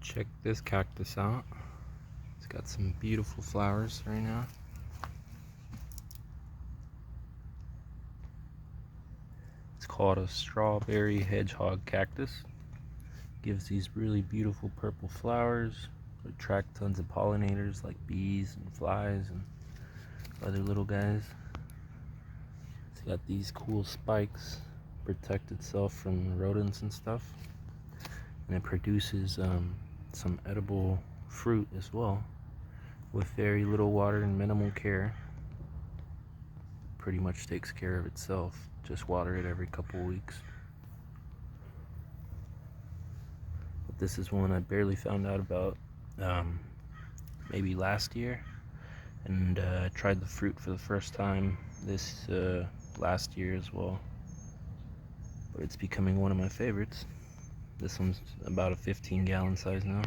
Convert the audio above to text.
Check this cactus out. It's got some beautiful flowers right now. It's called a Strawberry Hedgehog Cactus. Gives these really beautiful purple flowers. Attract tons of pollinators like bees and flies and other little guys. It's got these cool spikes, protect itself from rodents and stuff. And it produces some edible fruit as well, with very little water and minimal care. Pretty much takes care of itself. Just water it every couple weeks. But this is one I barely found out about maybe last year, and tried the fruit for the first time this last year as well. But it's becoming one of my favorites. This one's about a 15-gallon size now.